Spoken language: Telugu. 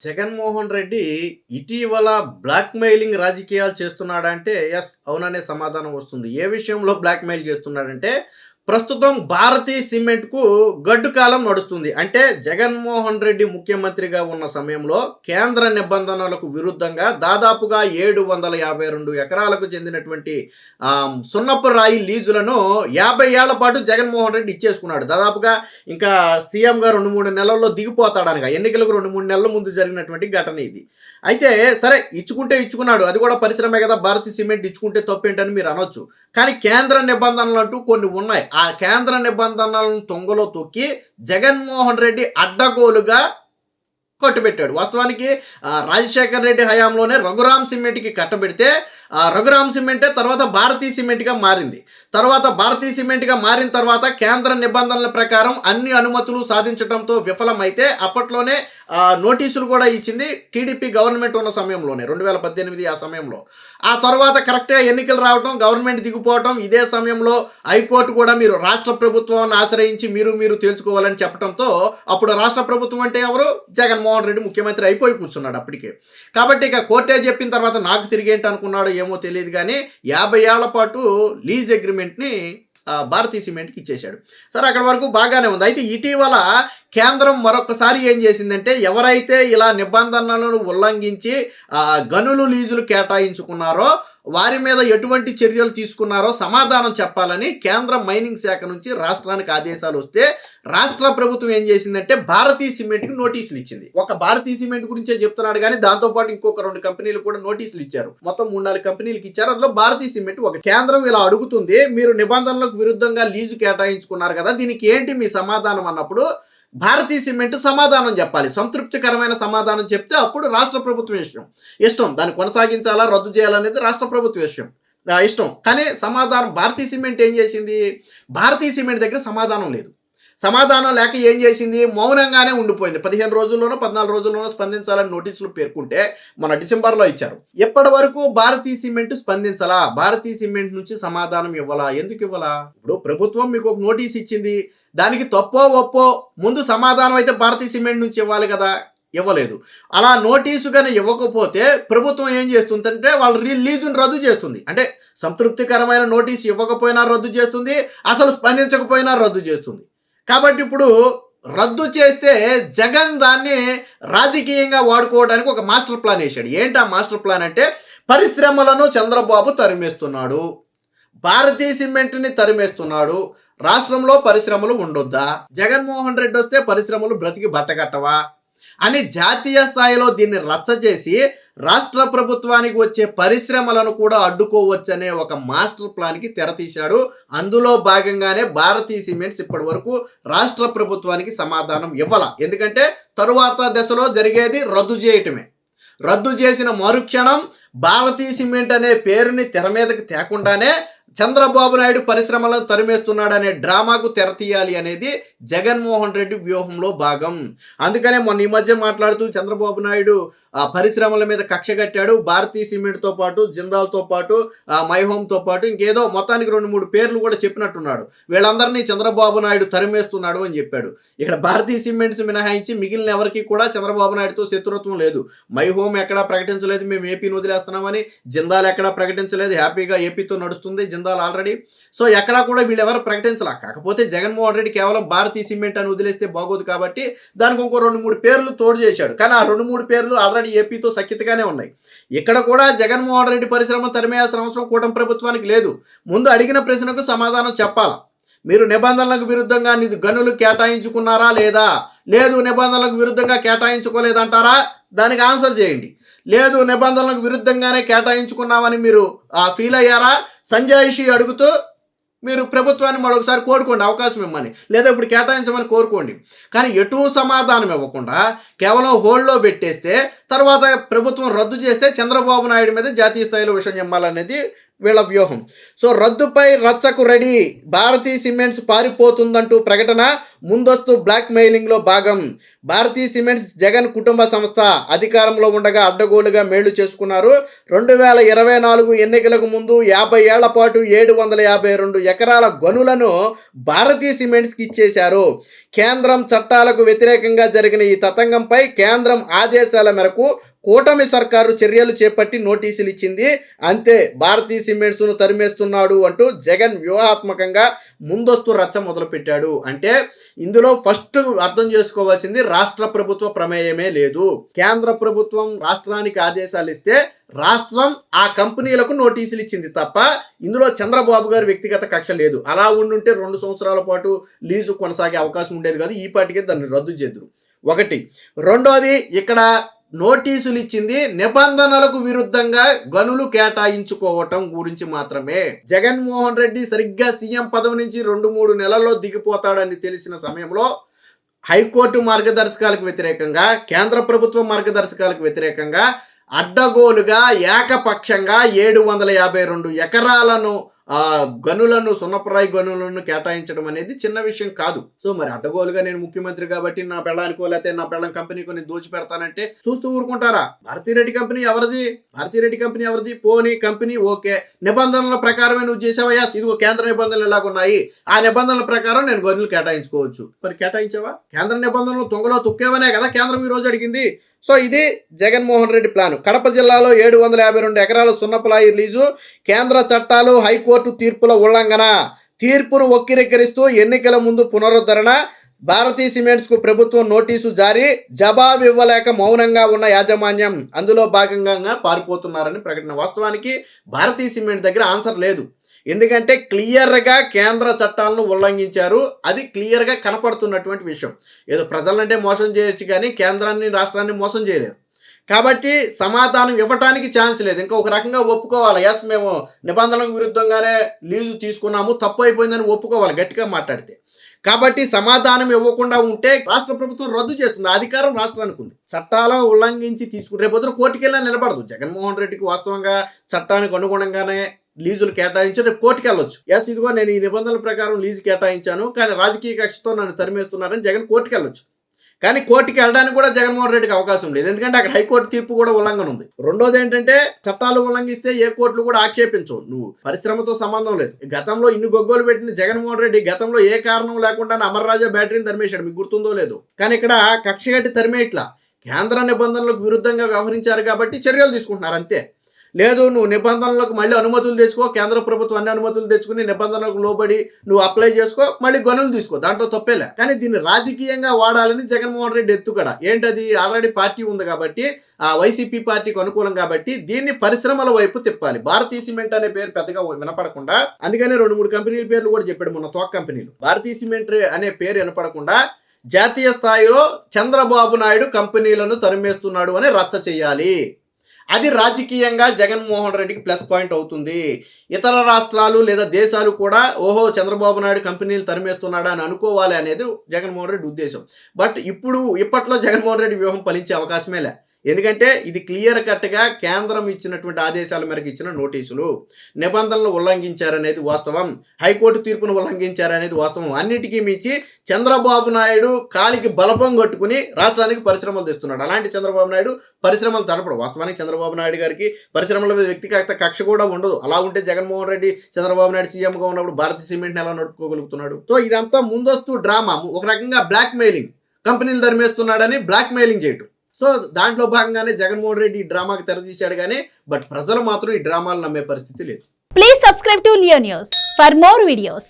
జగన్మోహన్ రెడ్డి ఇటీవల బ్లాక్‌మెయిలింగ్ రాజకీయాలు చేస్తున్నాడంటే, యెస్. అవుననే సమాధానం వస్తుంది. ఏ విషయంలో బ్లాక్‌మెయిల్ చేస్తున్నాడంటే, ప్రస్తుతం భారతీ సిమెంట్‌కు గడ్డు కాలం నడుస్తుంది. అంటే జగన్మోహన్ రెడ్డి ముఖ్యమంత్రిగా ఉన్న సమయంలో కేంద్ర నిబంధనలకు విరుద్ధంగా దాదాపుగా 752 ఎకరాలకు చెందినటువంటి సున్నపు రాయి లీజులను 50 ఏళ్ల పాటు జగన్మోహన్ రెడ్డి ఇచ్చేసుకున్నాడు. దాదాపుగా ఇంకా సీఎంగా 2, 3 నెలల్లో దిగిపోతాడనగా. ఎన్నికలకు 2, 3 నెలల ముందు జరిగినటువంటి ఘటన ఇది. అయితే సరే ఇచ్చుకుంటే ఇచ్చుకున్నాడు. అది కూడా పరిశ్రమే కదా! భారతీ సిమెంట్ ఇచ్చుకుంటే తప్పేంటని మీరు అనొచ్చు. కానీ కేంద్ర నిబంధనలంటూ కొన్ని ఉన్నాయి. ఆ కేంద్ర నిబంధనలను తుంగలో తొక్కి జగన్మోహన్ రెడ్డి అడ్డగోలుగా కట్టుబెట్టాడు. వాస్తవానికి రాజశేఖర్ రెడ్డి హయాంలోనే రఘురామ్ సిమెంట్‌కి కట్టబెడితే రఘురామ్ సిమెంటే తర్వాత భారతీ సిమెంట్‌గా మారింది. తర్వాత భారతీ సిమెంట్‌గా మారిన తర్వాత కేంద్ర నిబంధనల ప్రకారం అన్ని అనుమతులు సాధించడంతో విఫలమైతే అప్పట్లోనే నోటీసులు కూడా ఇచ్చింది టీడీపీ గవర్నమెంట్ ఉన్న సమయంలోనే 2018 ఆ సమయంలో. ఆ తర్వాత కరెక్ట్‌గా ఎన్నికలు రావడం, గవర్నమెంట్ దిగిపోవడం, ఇదే సమయంలో హైకోర్టు కూడా మీరు రాష్ట్ర ప్రభుత్వాన్ని ఆశ్రయించి మీరు తేల్చుకోవాలని చెప్పడంతో అప్పుడు రాష్ట్ర ప్రభుత్వం అంటే ఎవరు? జగన్మోహన్ రెడ్డి ముఖ్యమంత్రి అయిపోయి కూర్చున్నాడు అప్పటికే. కాబట్టి ఇక కోర్టే చెప్పిన తర్వాత నాకు తిరిగేంటి అనుకున్నాడో ఏమో తెలియదు కానీ 50 ఏళ్ల పాటు లీజ్ అగ్రిమెంట్‌ని భారతీ సిమెంట్‌కి ఇచ్చేశాడు. సరే అక్కడి వరకు బాగానే ఉంది. అయితే ఇటీవల కేంద్రం మరొకసారి ఏం చేసిందంటే ఎవరైతే ఇలా నిబంధనలను ఉల్లంఘించి గనులు లీజులు కేటాయించుకున్నారో వారి మీద ఎటువంటి చర్యలు తీసుకున్నారో సమాధానం చెప్పాలని కేంద్ర మైనింగ్ శాఖ నుంచి రాష్ట్రానికి ఆదేశాలు వస్తే రాష్ట్ర ప్రభుత్వం ఏం చేసిందంటే భారతీ సిమెంట్‌కి నోటీసులు ఇచ్చింది. ఒక భారతీ సిమెంట్ గురించే చెప్తున్నాడు కానీ దాంతోపాటు ఇంకొక 2 కంపెనీలు కూడా నోటీసులు ఇచ్చారు. మొత్తం 3, 4 కంపెనీలకు ఇచ్చారు. అందులో భారతీ సిమెంట్ ఒక. కేంద్రం ఇలా అడుగుతుంది, మీరు నిబంధనలకు విరుద్ధంగా లీజు కేటాయించుకున్నారు కదా, దీనికి ఏంటి మీ సమాధానం అన్నప్పుడు భారతీ సిమెంట్ సమాధానం చెప్పాలి. సంతృప్తికరమైన సమాధానం చెప్తే అప్పుడు రాష్ట్ర ప్రభుత్వం ఇష్టం దాన్ని కొనసాగించాలా రద్దు చేయాలనేది రాష్ట్ర ప్రభుత్వం ఇష్టం. కానీ సమాధానం భారతీ సిమెంట్ ఏం చేసింది? భారతీ సిమెంట్ దగ్గర సమాధానం లేదు. సమాధానం లేక ఏం చేసింది? మౌనంగానే ఉండిపోయింది. 15 రోజుల్లోనో 14 రోజుల్లోనో స్పందించాలని నోటీసులు పేర్కొంటే మన డిసెంబర్లో ఇచ్చారు. ఎప్పటి వరకు భారతీ సిమెంట్ స్పందించాలా? భారతీ సిమెంట్ నుంచి సమాధానం ఇవ్వాలా? ఎందుకు ఇవ్వాలా? ఇప్పుడు ప్రభుత్వం మీకు ఒక నోటీస్ ఇచ్చింది, దానికి తప్పో ఒప్పో ముందు సమాధానం అయితే భారతీ సిమెంట్ నుంచి ఇవ్వాలి కదా, ఇవ్వలేదు. అలా నోటీసు కానీ ఇవ్వకపోతే ప్రభుత్వం ఏం చేస్తుందంటే వాళ్ళు లీజును రద్దు చేస్తుంది. అంటే సంతృప్తికరమైన నోటీసు ఇవ్వకపోయినా రద్దు చేస్తుంది, అసలు స్పందించకపోయినా రద్దు చేస్తుంది. కాబట్టి ఇప్పుడు రద్దు చేస్తే జగన్ దాన్ని రాజకీయంగా వాడుకోవడానికి ఒక మాస్టర్ ప్లాన్ వేశాడు. ఏంటి ఆ మాస్టర్ ప్లాన్ అంటే పరిశ్రమలను చంద్రబాబు తరిమేస్తున్నాడు, భారతీ సిమెంట్ని తరిమేస్తున్నాడు, రాష్ట్రంలో పరిశ్రమలు ఉండొద్దా, జగన్మోహన్ రెడ్డి వస్తే పరిశ్రమలు బ్రతికి బట్టగట్టవా అని జాతీయ స్థాయిలో దీన్ని రచ్చ చేసి రాష్ట్ర ప్రభుత్వానికి వచ్చే పరిశ్రమలను కూడా అడ్డుకోవచ్చనే ఒక మాస్టర్ ప్లాన్కి తెరతీశాడు. అందులో భాగంగానే భారతీ సిమెంట్స్ ఇప్పటి వరకు రాష్ట్ర ప్రభుత్వానికి సమాధానం ఇవ్వాల. ఎందుకంటే తరువాత దశలో జరిగేది రద్దు చేయటమే. రద్దు చేసిన మరుక్షణం భారతీ సిమెంట్ అనే పేరుని తెర మీదకి తేకుండానే చంద్రబాబు నాయుడు పరిశ్రమలను తరిమేస్తున్నాడనే డ్రామాకు తెరతీయాలి అనేది జగన్మోహన్ రెడ్డి వ్యూహంలో భాగం. అందుకనే మొన్న ఈ మధ్య మాట్లాడుతూ చంద్రబాబు నాయుడు పరిశ్రమల మీద కక్ష కట్టాడు. భారతీ సిమెంట్తో పాటు జిందాల్తో పాటు మైహోమ్తో పాటు ఇంకేదో మొత్తానికి 2, 3 పేర్లు కూడా చెప్పినట్టున్నాడు. వీళ్ళందరినీ చంద్రబాబు నాయుడు తరిమేస్తున్నాడు అని చెప్పాడు. ఇక్కడ భారతీ సిమెంట్స్ మినహాయించి మిగిలిన ఎవరికి కూడా చంద్రబాబు నాయుడుతో శత్రుత్వం లేదు. మైహోమ్ ఎక్కడా ప్రకటించలేదు మేము ఏపీని వదిలేస్తున్నామని, జిందాల్ ఎక్కడా ప్రకటించలేదు, హ్యాపీగా ఏపీతో నడుస్తుంది జిందాల్ ఆల్రెడీ. సో ఎక్కడా కూడా వీళ్ళెవరు ప్రకటించలా. కాకపోతే జగన్మోహన్ రెడ్డి కేవలం భారతీ సిమెంట్ అని వదిలేస్తే బాగోదు కాబట్టి దానికి ఇంకో 2, 3 పేర్లు తోడు చేశాడు. కానీ ఆ 2, 3 పేర్లు ఆల్రెడీ ఏపీతో సఖ్యతగానే ఉన్నాయి. ఇక్కడ కూడా జగన్మోహన్ రెడ్డి పరిశ్రమ తరిమేయాల్సిన అవసరం కూటమి ప్రభుత్వానికి లేదు. ముందు అడిగిన ప్రశ్నకు సమాధానం చెప్పాలా. మీరు నిబంధనలకు విరుద్ధంగా గనులు కేటాయించుకున్నారా లేదా? లేదు నిబంధనలకు విరుద్ధంగా కేటాయించుకోలేదంటారా? దానికి ఆన్సర్ చేయండి. లేదు నిబంధనలకు విరుద్ధంగానే కేటాయించుకున్నామని మీరు ఫీల్ అయ్యారా? సంజాయిషి అడుగుతూ మీరు ప్రభుత్వాన్ని మరొకసారి కోరుకోండి, అవకాశం ఇవ్వమని, లేదా ఇప్పుడు కేటాయించమని కోరుకోండి. కానీ ఎటూ సమాధానం ఇవ్వకుండా కేవలం హోల్డ్లో పెట్టేస్తే తర్వాత ప్రభుత్వం రద్దు చేస్తే చంద్రబాబు నాయుడు మీద జాతీయ స్థాయిలో విషయం చెప్పాలనేది వీళ్ళ వ్యూహం. సో రద్దుపై రచ్చకు రెడీ, భారతీ సిమెంట్స్ పారిపోతుందంటూ ప్రకటన, ముందస్తు బ్లాక్ మెయిలింగ్లో భాగం. భారతీ సిమెంట్స్ జగన్ కుటుంబ సంస్థ అధికారంలో ఉండగా అడ్డగోలుగా మేళ్లు చేసుకున్నారు. 2024 ఎన్నికలకు ముందు 50 ఏళ్ల పాటు 752 ఎకరాల గనులను భారతీ సిమెంట్స్కి ఇచ్చేశారు. కేంద్రం చట్టాలకు వ్యతిరేకంగా జరిగిన ఈ తతంగంపై కేంద్రం ఆదేశాల మేరకు కూటమి సర్కారు చర్యలు చేపట్టి నోటీసులు ఇచ్చింది. అంతే, భారతీ సిమెంట్స్ను తరిమేస్తున్నాడు అంటూ జగన్ వ్యూహాత్మకంగా ముందస్తు రచ్చ మొదలుపెట్టాడు. అంటే ఇందులో ఫస్ట్ అర్థం చేసుకోవాల్సింది రాష్ట్ర ప్రభుత్వ ప్రమేయమే లేదు. కేంద్ర ప్రభుత్వం రాష్ట్రానికి ఆదేశాలు ఇస్తే రాష్ట్రం ఆ కంపెనీలకు నోటీసులు ఇచ్చింది తప్ప ఇందులో చంద్రబాబు గారి వ్యక్తిగత కక్ష లేదు. అలా ఉండుంటే 2 సంవత్సరాల పాటు లీజు కొనసాగే అవకాశం ఉండేది కాదు. ఈ పాటికే దాన్ని రద్దు చేద్దురు. ఒకటి. రెండోది, ఇక్కడ నోటీసులు ఇచ్చింది నిబంధనలకు విరుద్ధంగా గనులు కేటాయించుకోవటం గురించి మాత్రమే. జగన్మోహన్ రెడ్డి సరిగ్గా సీఎం పదవి నుంచి 2-3 నెలల్లో దిగిపోతాడని తెలిసిన సమయంలో హైకోర్టు మార్గదర్శకాలకు వ్యతిరేకంగా, కేంద్ర ప్రభుత్వ మార్గదర్శకాలకు వ్యతిరేకంగా అడ్డగోలుగా ఏకపక్షంగా 752 ఎకరాలను గనులను, సున్నపరాయి గనులను కేటాయించడం అనేది చిన్న విషయం కాదు. సో మరి అడ్డగోలుగా నేను ముఖ్యమంత్రి కాబట్టి నా పెళ్ళానికో లేకపోతే నా పెళ్ళం కంపెనీకో నేను దోచి పెడతానంటే చూస్తూ ఊరుకుంటారా? భారతీరెడ్డి కంపెనీ ఎవరిది? భారతీరెడ్డి కంపెనీ ఎవరిది? పోనీ కంపెనీ ఓకే, నిబంధనల ప్రకారమే నువ్వు చేసావా? యస్, ఇదిగో కేంద్ర నిబంధనలు ఎలాగున్నాయి, ఆ నిబంధనల ప్రకారం నేను గనులు కేటాయించుకోవచ్చు. మరి కేటాయించావా? కేంద్ర నిబంధనలు తొంగలో తొక్కేవనే కదా కేంద్రం ఈ రోజు అడిగింది. సో ఇది జగన్మోహన్ రెడ్డి ప్లాన్. కడప జిల్లాలో 752 ఎకరాల సున్నపలాయి రిలీజు, కేంద్ర చట్టాలు, హైకోర్టు తీర్పుల ఉల్లంఘన, తీర్పును వక్రీకరిస్తూ ఎన్నికల ముందు పునరుద్ధరణ, భారతీ సిమెంట్స్కు ప్రభుత్వం నోటీసు జారీ, జవాబు ఇవ్వలేక మౌనంగా ఉన్న యాజమాన్యం, అందులో భాగంగా పారిపోతున్నారని ప్రకటన. వాస్తవానికి భారతీ సిమెంట్ దగ్గర ఆన్సర్ లేదు. ఎందుకంటే క్లియర్గా కేంద్ర చట్టాలను ఉల్లంఘించారు. అది క్లియర్గా కనపడుతున్నటువంటి విషయం. ఏదో ప్రజలంటే మోసం చేయొచ్చు కానీ కేంద్రాన్ని, రాష్ట్రాన్ని మోసం చేయలేరు. కాబట్టి సమాధానం ఇవ్వటానికి ఛాన్స్ లేదు. ఇంకా ఒక రకంగా ఒప్పుకోవాలి, ఎస్ మేము నిబంధనలకు విరుద్ధంగానే లీజు తీసుకున్నాము, తప్పు అయిపోయిందని ఒప్పుకోవాలి గట్టిగా మాట్లాడితే. కాబట్టి సమాధానం ఇవ్వకుండా ఉంటే రాష్ట్ర ప్రభుత్వం రద్దు చేస్తుంది. అధికారం రాష్ట్రానికి ఉంది. చట్టాలు ఉల్లంఘించి తీసుకుని రేపొద్దున కోర్టుకెళ్ళినా నిలబడదు. జగన్మోహన్ రెడ్డికి వాస్తవంగా చట్టానికి అనుగుణంగానే లీజులు కేటాయించి రేపు కోర్టుకి వెళ్ళొచ్చు. ఎస్, ఇదిగో నేను ఈ నిబంధనల ప్రకారం లీజు కేటాయించాను కానీ రాజకీయ కక్షతో నన్ను తరిమేస్తున్నారని జగన్ కోర్టుకి వెళ్ళొచ్చు. కానీ కోర్టుకి వెళ్ళడానికి కూడా జగన్మోహన్ రెడ్డికి అవకాశం లేదు. ఎందుకంటే అక్కడ హైకోర్టు తీర్పు కూడా ఉల్లంఘన ఉంది. రెండోది ఏంటంటే చట్టాలు ఉల్లంఘిస్తే ఏ కోర్టులు కూడా ఆక్షేపించవు. నువ్వు పరిశ్రమతో సంబంధం లేదు. గతంలో ఇన్ని గొగ్గోలు పెట్టిన జగన్మోహన్ రెడ్డి గతంలో ఏ కారణం లేకుండా అమర్రాజా బ్యాటరీని తరిమేశాడు, మీకు గుర్తుందో లేదో. కానీ ఇక్కడ కక్ష కట్టి తరిమేట్లా, కేంద్ర నిబంధనలకు విరుద్ధంగా వ్యవహరించారు కాబట్టి చర్యలు తీసుకుంటున్నారు అంతే. లేదు నువ్వు నిబంధనలకు మళ్ళీ అనుమతులు తెచ్చుకో, కేంద్ర ప్రభుత్వం అన్ని అనుమతులు తెచ్చుకుని నిబంధనలకు లోబడి నువ్వు అప్లై చేసుకో, మళ్ళీ గనులు తీసుకో, దాంట్లో తప్పేలే. కానీ దీన్ని రాజకీయంగా వాడాలని జగన్మోహన్ రెడ్డి ఎత్తుకడ ఏంటది? ఆల్రెడీ పార్టీ ఉంది కాబట్టి, ఆ వైసీపీ పార్టీకి అనుకూలం కాబట్టి దీన్ని పరిశ్రమల వైపు తిప్పాలి. భారతీ సిమెంట్ అనే పేరు పెద్దగా వినపడకుండా, అందుకని 2-3 కంపెనీల పేర్లు కూడా చెప్పాడు మొన్న, తోక కంపెనీలు. భారతీ సిమెంట్ అనే పేరు వినపడకుండా జాతీయ స్థాయిలో చంద్రబాబు నాయుడు కంపెనీలను తరిమేస్తున్నాడు అని రచ్చ చేయాలి. అది రాజకీయంగా జగన్మోహన్ రెడ్డికి ప్లస్ పాయింట్ అవుతుంది. ఇతర రాష్ట్రాలు లేదా దేశాలు కూడా ఓహో చంద్రబాబు నాయుడు కంపెనీలు తరిమేస్తున్నాడా అని అనుకోవాలి అనేది జగన్మోహన్ రెడ్డి ఉద్దేశం. బట్ ఇప్పట్లో జగన్మోహన్ రెడ్డి వ్యూహం ఫలించే అవకాశమే లే. ఎందుకంటే ఇది క్లియర్ కట్గా కేంద్రం ఇచ్చినటువంటి ఆదేశాల మేరకు ఇచ్చిన నోటీసులు. నిబంధనలు ఉల్లంఘించారనేది వాస్తవం, హైకోర్టు తీర్పును ఉల్లంఘించారనేది వాస్తవం. అన్నిటికీ మించి చంద్రబాబు నాయుడు కాలికి బలపం కట్టుకుని రాష్ట్రానికి పరిశ్రమలు తెస్తున్నాడు. అలాంటి చంద్రబాబు నాయుడు పరిశ్రమలు తడపడు. వాస్తవానికి చంద్రబాబు నాయుడు గారికి పరిశ్రమల మీద వ్యక్తిగత కక్ష కూడా ఉండదు. అలా ఉంటే జగన్మోహన్ రెడ్డి చంద్రబాబు నాయుడు సీఎంగా ఉన్నప్పుడు భారతీ సిమెంట్ని ఎలా నడుపుకోగలుగుతున్నాడు? సో ఇదంతా ముందస్తు డ్రామా, ఒక రకంగా బ్లాక్ మెయిలింగ్. కంపెనీలు తరిమేస్తున్నాడని బ్లాక్ మెయిలింగ్ చేయటం. సో దాంట్లో భాగంగానే జగన్మోహన్ రెడ్డి ఈ డ్రామాకి తెరదీశాడు కానీ బట్ ప్రజలు మాత్రం ఈ డ్రామాలు నమ్మే పరిస్థితి లేదు. Please subscribe to Leo news for more videos.